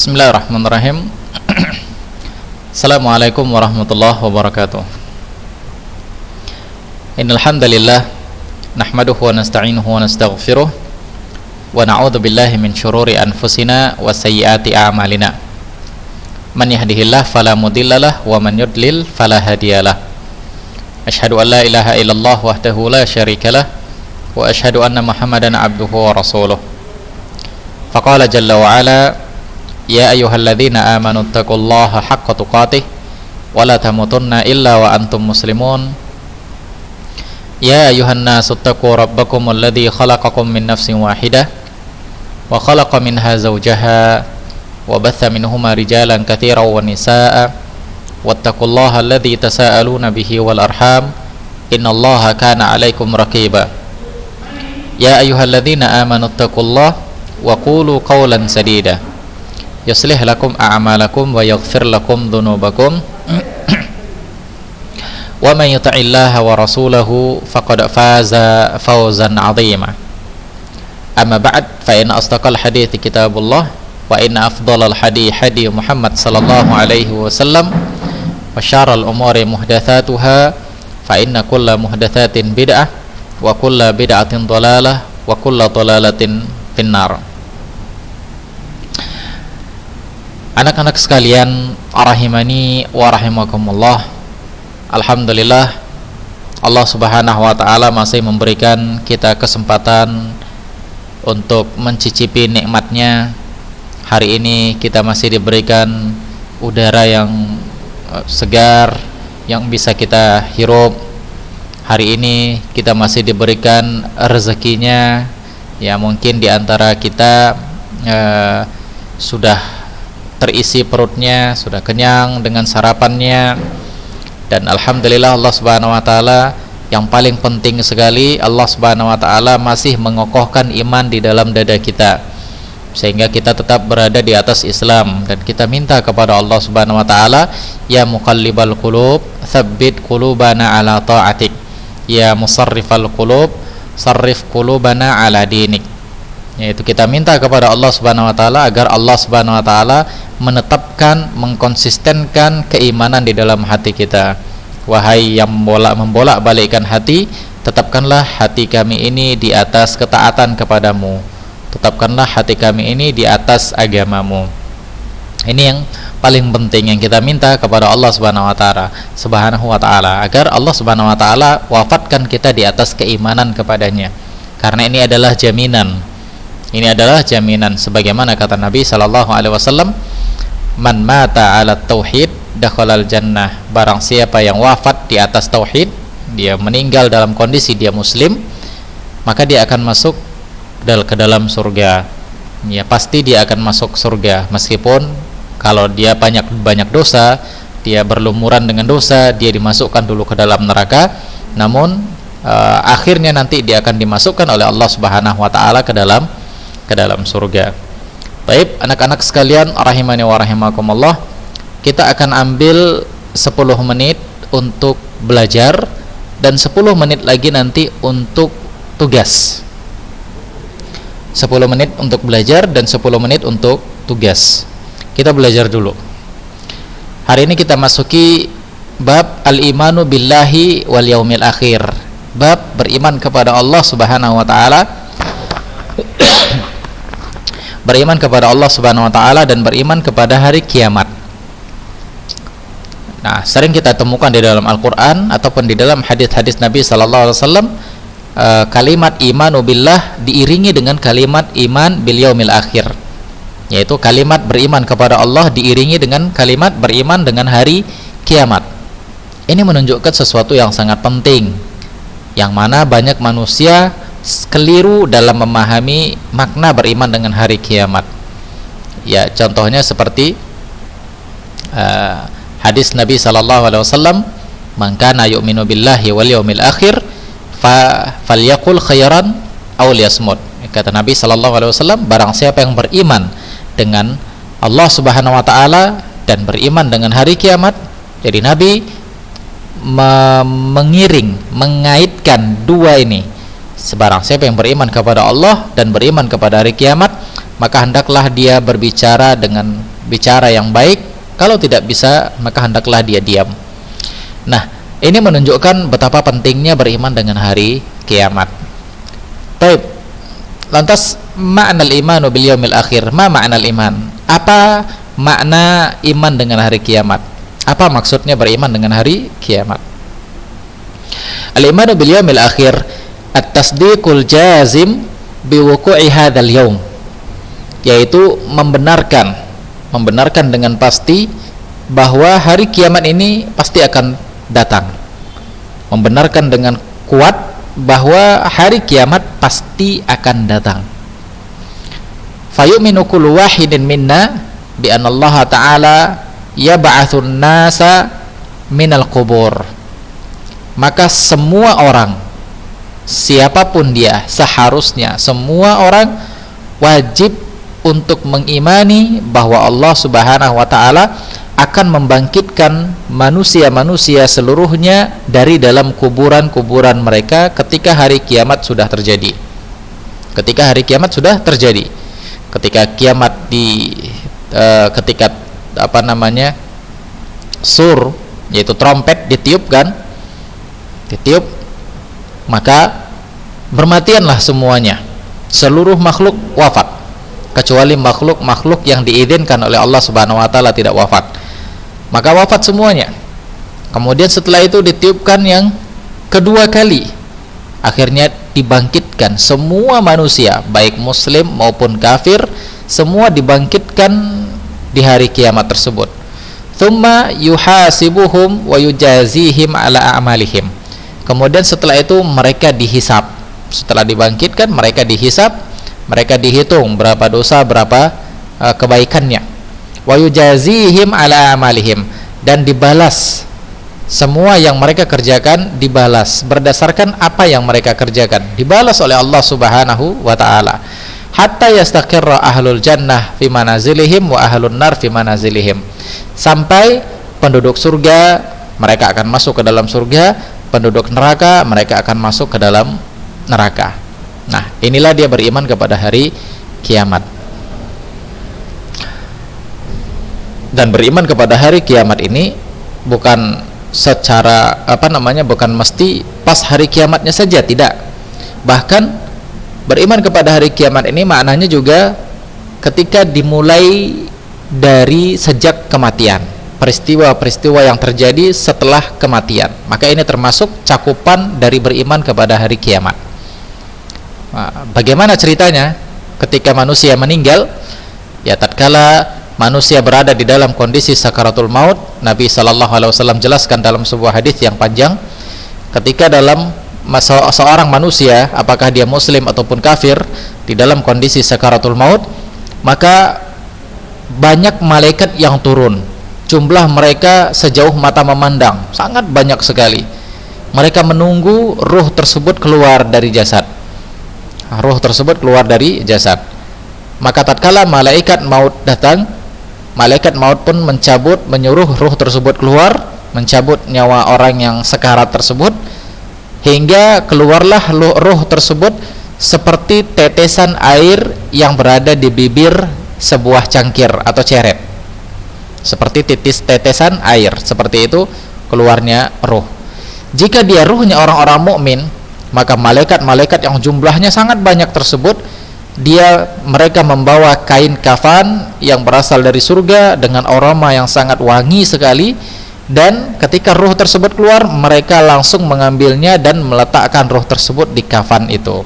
Bismillahirrahmanirrahim. Assalamualaikum warahmatullahi wabarakatuh. Innal hamdalillah nahmaduhu wa nasta'inuhu wa nastaghfiruh wa na'udzu billahi min syururi anfusina wa sayyiati a'malina. Man yahdihillahu fala mudhillalah wa man yudlil fala hadiyalah. Asyhadu an la ilaha illallah wahdahu la syarikalah wa asyhadu anna Muhammadan abduhu wa rasuluh. Faqala jalla wa ala ya ayyuhalladzina amanu taqullaha haqqa tuqatih wa la tamutunna illa wa antum muslimun. Ya ayyuhan nasu taqu rabbakum alladzi khalaqakum min nafsin wahidah wa khalaqa minha zawjaha wa batha minhuma rijalan katsiran wa nisaa'a wattaqullaha alladzi tasaaluna bihi wal arham innallaha kana 'alaikum raqiba. Ya ayyuhalladzina amanu taqullaha wa qulu qawlan sadida yuslih lakum a'malakum wa yaghfir lakum dhunubakum wa man yuti'illaha wa rasulahu faqad faza fawzan 'azima. Amma ba'd, fa inna asdaqal hadithi kitabullah wa inna afdhalal hadi Muhammad sallallahu alaihi wasallam wa syarral umuri muhdatsatuha fa inna kulla muhdatsatin bid'ah wa kulla bid'atin dhalalah wa kulla dhalalatin finnar. Anak-anak sekalian, rahimani wa rahimakumullah. Alhamdulillah, Allah Subhanahu wa taala masih memberikan kita kesempatan untuk mencicipi nikmatnya. Hari ini kita masih diberikan udara yang segar yang bisa kita hirup. Hari ini kita masih diberikan rezekinya. Ya, mungkin di antara kita sudah terisi perutnya, sudah kenyang dengan sarapannya. Dan alhamdulillah Allah Subhanahu wa taala, yang paling penting sekali, Allah Subhanahu wa taala masih mengokohkan iman di dalam dada kita sehingga kita tetap berada di atas Islam. Dan kita minta kepada Allah Subhanahu wa taala, ya muqallibal qulub tsabbit qulubana ala ta'atik, ya musarrifal qulub sarrif qulubana ala dinik. Yaitu kita minta kepada Allah Subhanahu wa taala agar Allah Subhanahu wa taala menetapkan, mengkonsistenkan keimanan di dalam hati kita. Wahai yang membolak-balikkan hati, tetapkanlah hati kami ini di atas ketaatan kepadamu. Tetapkanlah hati kami ini di atas agamamu. Ini yang paling penting yang kita minta kepada Allah Subhanahu wa taala agar Allah Subhanahu wa taala wafatkan kita di atas keimanan kepadanya. Karena ini adalah jaminan. Ini adalah jaminan sebagaimana kata Nabi sallallahu alaihi wasallam, man mata 'ala tauhid dakhalal jannah. Barang siapa yang wafat di atas tauhid, dia meninggal dalam kondisi dia muslim, maka dia akan masuk ke dalam surga. Ya, pasti dia akan masuk surga meskipun kalau dia banyak dosa, dia berlumuran dengan dosa, dia dimasukkan dulu ke dalam neraka, namun akhirnya nanti dia akan dimasukkan oleh Allah Subhanahu wa taala ke dalam surga. Baik, anak-anak sekalian, rahimani wa rahimakumullah, kita akan ambil 10 menit untuk belajar dan 10 menit lagi nanti untuk tugas. 10 menit untuk belajar dan 10 menit untuk tugas. Kita belajar dulu. Hari ini kita masuki bab al-imanu billahi wal yaumil akhir. Bab beriman kepada Allah Subhanahu wa taala. Beriman kepada Allah Subhanahu wa taala dan beriman kepada hari kiamat. Nah, sering kita temukan di dalam Al-Qur'an ataupun di dalam hadis-hadis Nabi sallallahu alaihi wasallam kalimat imanu billah diiringi dengan kalimat iman bil yaumil akhir. Yaitu kalimat beriman kepada Allah diiringi dengan kalimat beriman dengan hari kiamat. Ini menunjukkan sesuatu yang sangat penting, yang mana banyak manusia keliru dalam memahami makna beriman dengan hari kiamat. Ya, contohnya seperti hadis Nabi sallallahu alaihi wasallam, "Man kana yu'minu billahi wal yaumil akhir falyaqul khairan aw liyasmut." Kata Nabi sallallahu alaihi wasallam, barang siapa yang beriman dengan Allah Subhanahu wa taala dan beriman dengan hari kiamat. Jadi Nabi mengaitkan dua ini. Sebarang siapa yang beriman kepada Allah dan beriman kepada hari kiamat, maka hendaklah dia berbicara dengan bicara yang baik, kalau tidak bisa maka hendaklah dia diam. Nah, ini menunjukkan betapa pentingnya beriman dengan hari kiamat. Baik. Lantas ma'nal imanu bil yaumil akhir. Ma ma'nal iman? Apa makna iman dengan hari kiamat? Apa maksudnya beriman dengan hari kiamat? Al-imanu bil yaumil akhir at-tasdiqul jazim biwuqu'i hadzal yaum, yaitu membenarkan dengan pasti bahwa hari kiamat ini pasti akan datang. Membenarkan dengan kuat bahwa hari kiamat pasti akan datang. Fayu'minu kullu wahidin minna bi anna Allah Ta'ala yab'atsun nasa minal qubur. Maka semua orang, siapapun dia, seharusnya semua orang wajib untuk mengimani bahwa Allah Subhanahu wa Ta'ala akan membangkitkan manusia-manusia seluruhnya dari dalam kuburan-kuburan mereka ketika hari kiamat sudah terjadi. Ketika hari kiamat sudah terjadi, ketika kiamat ketika sur, yaitu trompet ditiupkan, maka bermatianlah semuanya, seluruh makhluk wafat, kecuali makhluk-makhluk yang diizinkan oleh Allah Subhanahu wa Ta'ala tidak wafat, maka wafat semuanya. Kemudian setelah itu ditiupkan yang kedua kali, akhirnya dibangkitkan semua manusia, baik muslim maupun kafir, semua dibangkitkan di hari kiamat tersebut. Tsumma yuhasibuhum wa yujazihim ala a'malihim. Kemudian setelah itu mereka dihisab. Setelah dibangkitkan mereka dihisab, mereka dihitung berapa dosa, berapa kebaikannya. Wa yujazihim ala amalihim, dan dibalas semua yang mereka kerjakan, dibalas berdasarkan apa yang mereka kerjakan, dibalas oleh Allah Subhanahu wa Ta'ala. Hatta yastaqirra ahlul jannah fi manazilihim wa ahlun nar fi manazilihim, sampai penduduk surga mereka akan masuk ke dalam surga, penduduk neraka mereka akan masuk ke dalam neraka. Nah, inilah dia beriman kepada hari kiamat. Dan beriman kepada hari kiamat ini bukan secara bukan mesti pas hari kiamatnya saja, tidak. Bahkan beriman kepada hari kiamat ini maknanya juga ketika dimulai dari sejak kematian, peristiwa-peristiwa yang terjadi setelah kematian, maka ini termasuk cakupan dari beriman kepada hari kiamat. Nah, bagaimana ceritanya ketika manusia meninggal? Ya, tatkala manusia berada di dalam kondisi sakaratul maut, Nabi SAW jelaskan dalam sebuah hadis yang panjang, ketika dalam seorang manusia, apakah dia muslim ataupun kafir, di dalam kondisi sakaratul maut, maka banyak malaikat yang turun. Jumlah mereka sejauh mata memandang, sangat banyak sekali. Mereka menunggu ruh tersebut keluar dari jasad. Ruh tersebut keluar dari jasad. Maka tatkala malaikat maut datang, malaikat maut pun menyuruh ruh tersebut keluar, mencabut nyawa orang yang sekarat tersebut, hingga keluarlah ruh tersebut seperti tetesan air yang berada di bibir sebuah cangkir atau ceret. Seperti tetesan air, seperti itu keluarnya ruh. Jika dia ruhnya orang-orang mukmin, maka malaikat-malaikat yang jumlahnya sangat banyak tersebut, mereka membawa kain kafan yang berasal dari surga dengan aroma yang sangat wangi sekali, dan ketika ruh tersebut keluar, mereka langsung mengambilnya dan meletakkan ruh tersebut di kafan itu.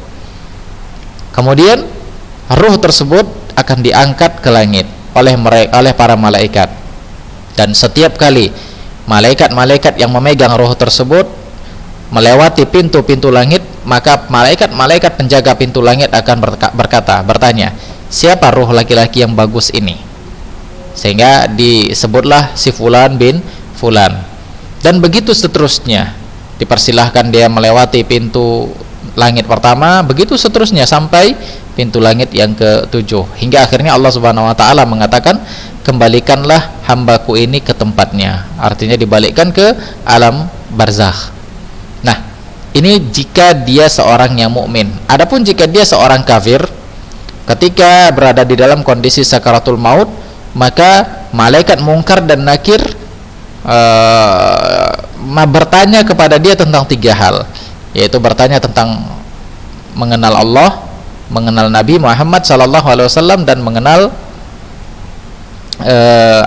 Kemudian ruh tersebut akan diangkat ke langit oleh para malaikat, dan setiap kali malaikat-malaikat yang memegang ruh tersebut melewati pintu-pintu langit, maka malaikat-malaikat penjaga pintu langit akan bertanya, siapa ruh laki-laki yang bagus ini? Sehingga disebutlah si fulan bin fulan, dan begitu seterusnya. Dipersilahkan dia melewati pintu langit pertama, begitu seterusnya sampai pintu langit yang ke-7, hingga akhirnya Allah Subhanahu wa Ta'ala mengatakan, kembalikanlah hambaku ini ke tempatnya. Artinya dibalikkan ke alam barzakh. Nah, ini jika dia seorang yang mukmin. Adapun jika dia seorang kafir, ketika berada di dalam kondisi sakaratul maut, maka malaikat Munkar dan Nakir bertanya kepada dia tentang 3 hal, yaitu bertanya tentang mengenal Allah, mengenal Nabi Muhammad SAW, dan mengenal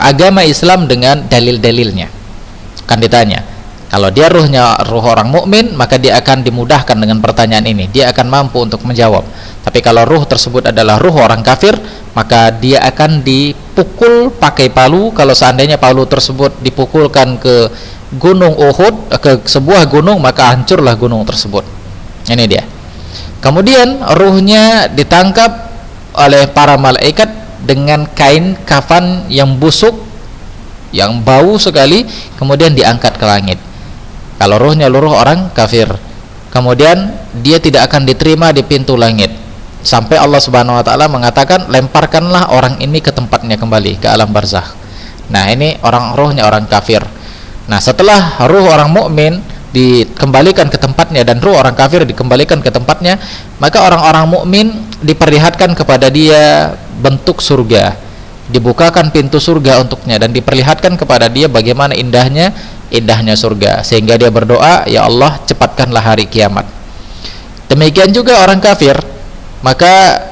agama Islam dengan dalil-dalilnya. Kan ditanya, kalau dia ruh orang mukmin, maka dia akan dimudahkan dengan pertanyaan ini, dia akan mampu untuk menjawab. Tapi kalau ruh tersebut adalah ruh orang kafir, maka dia akan dipukul pakai palu. Kalau seandainya palu tersebut dipukulkan ke gunung Uhud, ke sebuah gunung, maka hancurlah gunung tersebut. Ini dia. Kemudian ruhnya ditangkap oleh para malaikat dengan kain kafan yang busuk, yang bau sekali, kemudian diangkat ke langit. Kalau ruhnya ruh orang kafir, kemudian dia tidak akan diterima di pintu langit sampai Allah Subhanahu wa taala mengatakan, lemparkanlah orang ini ke tempatnya kembali, ke alam barzakh. Nah, ini ruhnya orang kafir. Nah, setelah ruh orang mukmin dikembalikan ke tempatnya dan ruh orang kafir dikembalikan ke tempatnya, maka orang-orang mukmin diperlihatkan kepada dia bentuk surga, dibukakan pintu surga untuknya, dan diperlihatkan kepada dia bagaimana indahnya surga, sehingga dia berdoa, ya Allah, cepatkanlah hari kiamat. Demikian juga orang kafir, maka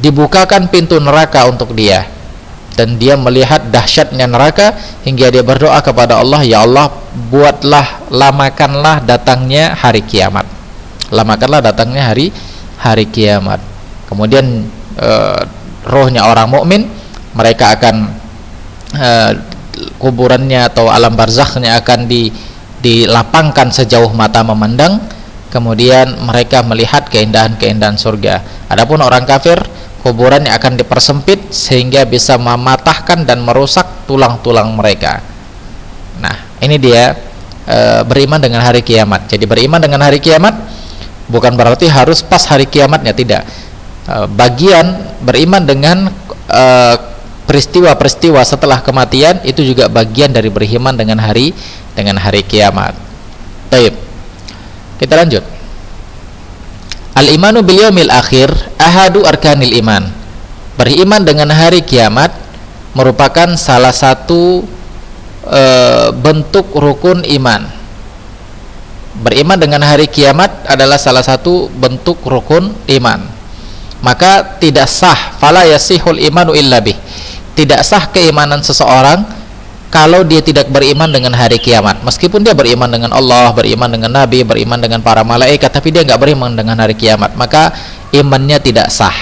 dibukakan pintu neraka untuk dia, dan dia melihat dahsyatnya neraka hingga dia berdoa kepada Allah, ya Allah, lamakanlah datangnya hari kiamat, lamakanlah datangnya hari kiamat. Kemudian rohnya orang mukmin, mereka akan kuburannya atau alam barzakhnya akan dilapangkan sejauh mata memandang, kemudian mereka melihat keindahan-keindahan surga. Adapun orang kafir, kuburannya akan dipersempit sehingga bisa mematahkan dan merusak tulang-tulang mereka. Nah, ini dia beriman dengan hari kiamat. Jadi beriman dengan hari kiamat bukan berarti harus pas hari kiamatnya, tidak. Bagian beriman dengan peristiwa-peristiwa setelah kematian itu juga bagian dari beriman dengan hari kiamat. Baik, kita lanjut. Al-imanu bil yaumil akhir ahadu arkanil iman. Beriman dengan hari kiamat merupakan salah satu bentuk rukun iman. Beriman dengan hari kiamat adalah salah satu bentuk rukun iman. Maka tidak sah, fala yasihul imanu illa bih. Tidak sah keimanan seseorang kalau dia tidak beriman dengan hari kiamat. Meskipun dia beriman dengan Allah, beriman dengan Nabi, beriman dengan para malaikat, tapi dia nggak beriman dengan hari kiamat, maka imannya tidak sah.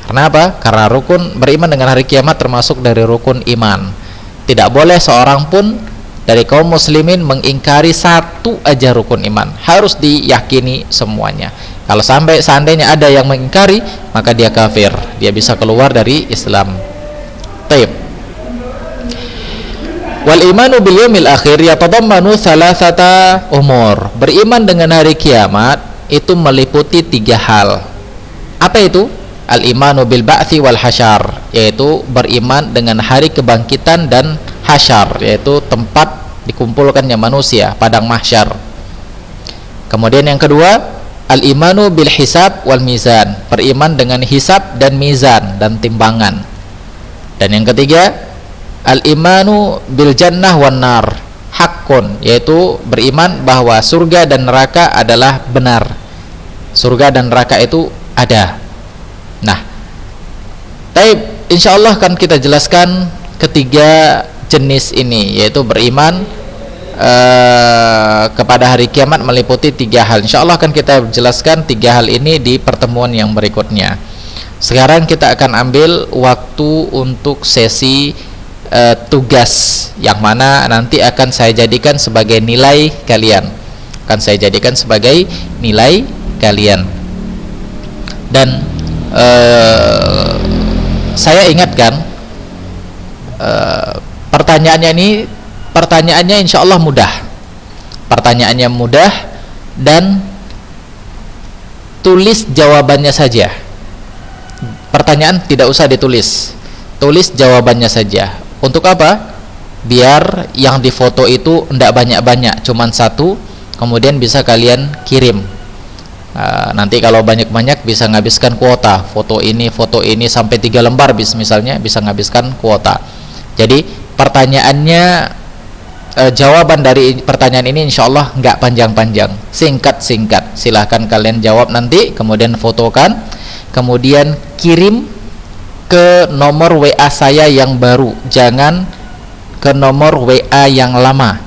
Karena apa? Karena beriman dengan hari kiamat termasuk dari rukun iman. Tidak boleh seorang pun dari kaum muslimin mengingkari satu aja rukun iman, harus diyakini semuanya. Kalau seandainya ada yang mengingkari, maka dia kafir, dia bisa keluar dari Islam. Taib. Wal imanu bil yaumil akhir yatadammanu thalathata umur. Beriman dengan hari kiamat itu meliputi 3 hal. Apa itu? Al imanu bil ba'thi wal hasyar, yaitu beriman dengan hari kebangkitan dan hasyar, yaitu tempat dikumpulkannya manusia, padang mahsyar. Kemudian yang kedua, al imanu bil hisab wal mizan, beriman dengan hisab dan mizan dan timbangan. Dan yang ketiga, al imanu bil jannah wan nar hakun, yaitu beriman bahwa surga dan neraka adalah benar. Surga dan neraka itu ada. Nah, taib, insyaallah akan kita jelaskan ketiga jenis ini, yaitu beriman kepada hari kiamat meliputi 3 hal. Insyaallah akan kita jelaskan 3 hal ini di pertemuan yang berikutnya. Sekarang kita akan ambil waktu untuk sesi tugas, yang mana nanti akan saya jadikan sebagai nilai kalian. Dan saya ingatkan, pertanyaannya insya Allah mudah. Pertanyaannya mudah, dan tulis jawabannya saja. Pertanyaan tidak usah ditulis, tulis jawabannya saja. Untuk apa? Biar yang difoto itu tidak banyak-banyak, cuman 1, kemudian bisa kalian kirim. Nanti kalau banyak-banyak bisa ngabiskan kuota. Foto ini sampai 3 lembar misalnya, bisa ngabiskan kuota. Jadi pertanyaannya, jawaban dari pertanyaan ini insyaallah nggak panjang-panjang, singkat-singkat. Silahkan kalian jawab nanti, kemudian fotokan, kemudian kirim ke nomor WA saya yang baru, jangan ke nomor WA yang lama.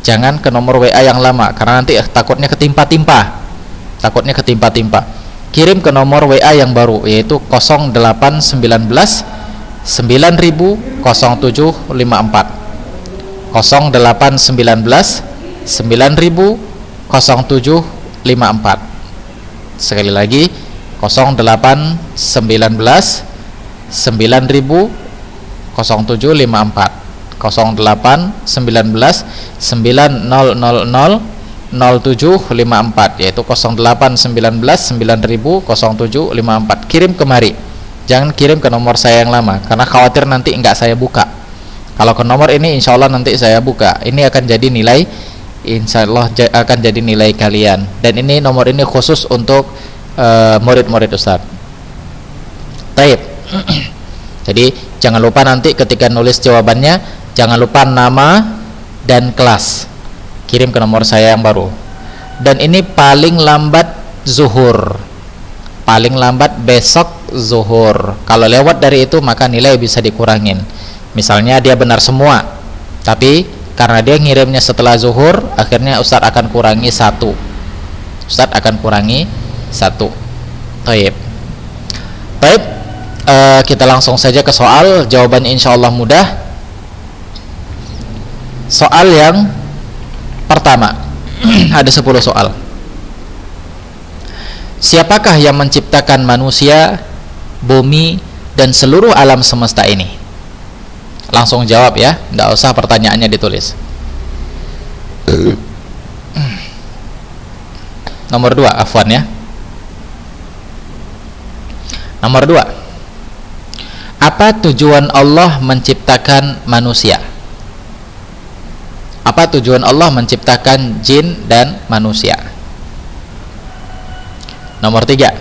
Jangan ke nomor WA yang lama, karena nanti takutnya ketimpa-timpa. Kirim ke nomor WA yang baru, yaitu 0819 9000 0754. 0819 9000 0754. Sekali lagi, 0819 9000 0754. 0819 9000 0754, yaitu 0819 9000 0754. Kirim kemari, jangan kirim ke nomor saya yang lama, karena khawatir nanti enggak saya buka. Kalau ke nomor ini insya Allah nanti saya buka. Ini akan jadi nilai, insya Allah akan jadi nilai kalian. Dan ini nomor ini khusus untuk murid-murid Ustaz. Taib. Jadi jangan lupa nanti ketika nulis jawabannya, jangan lupa nama dan kelas. Kirim ke nomor saya yang baru. Dan ini paling lambat zuhur, paling lambat besok zuhur. Kalau lewat dari itu maka nilai bisa dikurangin. Misalnya dia benar semua, tapi karena dia ngirimnya setelah zuhur, akhirnya Ustaz akan kurangi 1. Ustaz akan kurangi 1. Taib. Kita langsung saja ke soal. Jawabannya insya Allah mudah. Soal yang pertama, ada 10 soal. Siapakah yang menciptakan manusia, bumi, dan seluruh alam semesta ini? Langsung jawab ya, nggak usah pertanyaannya ditulis. Nomor 2, afwan ya. Nomor 2, apa tujuan Allah menciptakan manusia? Apa tujuan Allah menciptakan jin dan manusia? Nomor 3,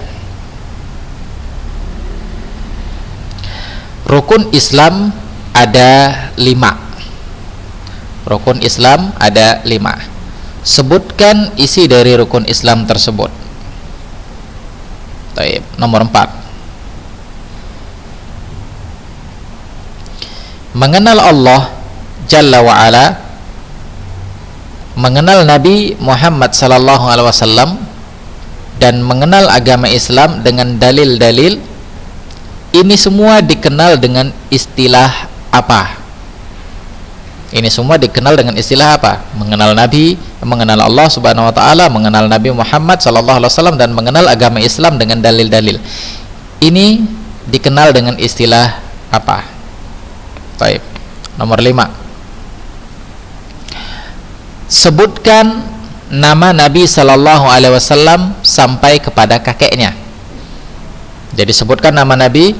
rukun Islam ada 5. Rukun Islam ada 5. Sebutkan isi dari rukun Islam tersebut. Baik. Nomor 4, mengenal Allah Jalla wa'ala, mengenal Nabi Muhammad sallallahu alaihi wasallam, dan mengenal agama Islam dengan dalil-dalil. Ini semua dikenal dengan istilah apa? Ini semua dikenal dengan istilah apa? Mengenal Nabi, mengenal Allah Subhanahu wa taala, mengenal Nabi Muhammad sallallahu alaihi wasallam, dan mengenal agama Islam dengan dalil-dalil. Ini dikenal dengan istilah apa? Baik. Nomor 5, sebutkan nama Nabi sallallahu alaihi wasallam sampai kepada kakeknya. Jadi sebutkan nama Nabi,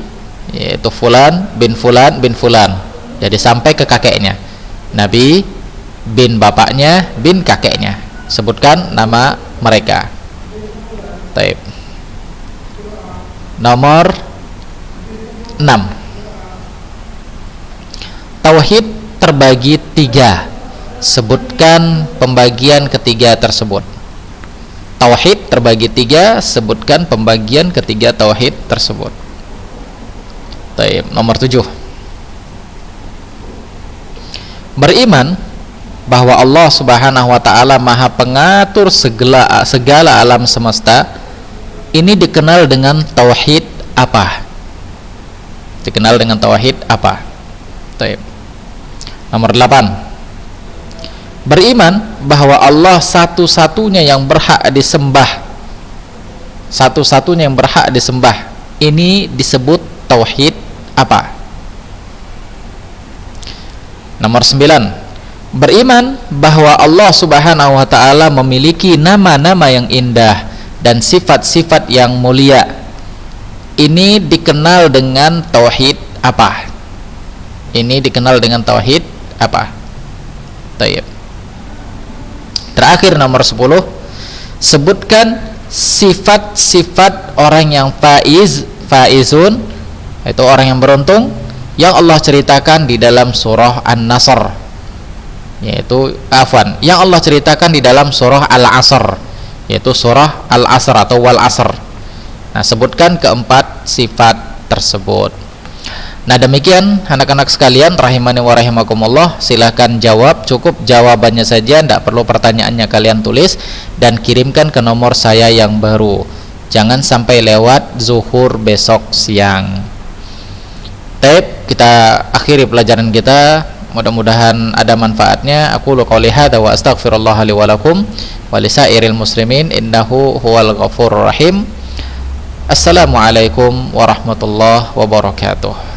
yaitu fulan bin fulan bin fulan. Jadi sampai ke kakeknya. Nabi bin bapaknya bin kakeknya. Sebutkan nama mereka. Baik. Nomor 6, tauhid terbagi 3. Sebutkan pembagian ketiga tersebut. Tauhid terbagi 3, sebutkan pembagian ketiga tauhid tersebut. Baik. Nomor 7, beriman bahwa Allah Subhanahu wa taala Maha Pengatur segala alam semesta. Ini dikenal dengan tauhid apa? Dikenal dengan tauhid apa? Baik. Nomor 8, beriman bahwa Allah satu-satunya yang berhak disembah. Satu-satunya yang berhak disembah. Ini disebut tauhid apa? Nomor 9, beriman bahwa Allah Subhanahu wa taala memiliki nama-nama yang indah dan sifat-sifat yang mulia. Ini dikenal dengan tauhid apa? Ini dikenal dengan tauhid apa? Baik. Terakhir nomor 10, sebutkan sifat-sifat orang yang faizun, itu orang yang beruntung, yang Allah ceritakan di dalam surah An-Nasr, yaitu yang Allah ceritakan di dalam surah Al-Asr, yaitu surah Al-Asr atau Wal Asr. Nah, sebutkan keempat sifat tersebut. Nah, demikian anak-anak sekalian rahimani wa rahimakumullah, silahkan jawab, cukup jawabannya saja, tidak perlu pertanyaannya kalian tulis dan kirimkan ke nomor saya yang baru. Jangan sampai lewat zuhur besok siang. Kita akhiri pelajaran kita, mudah-mudahan ada manfaatnya. Aku qouli hadza wa astaghfirullah li wa lakum wa lisairil muslimin innahu huwal ghafurur rahim. Assalamualaikum warahmatullahi wabarakatuh.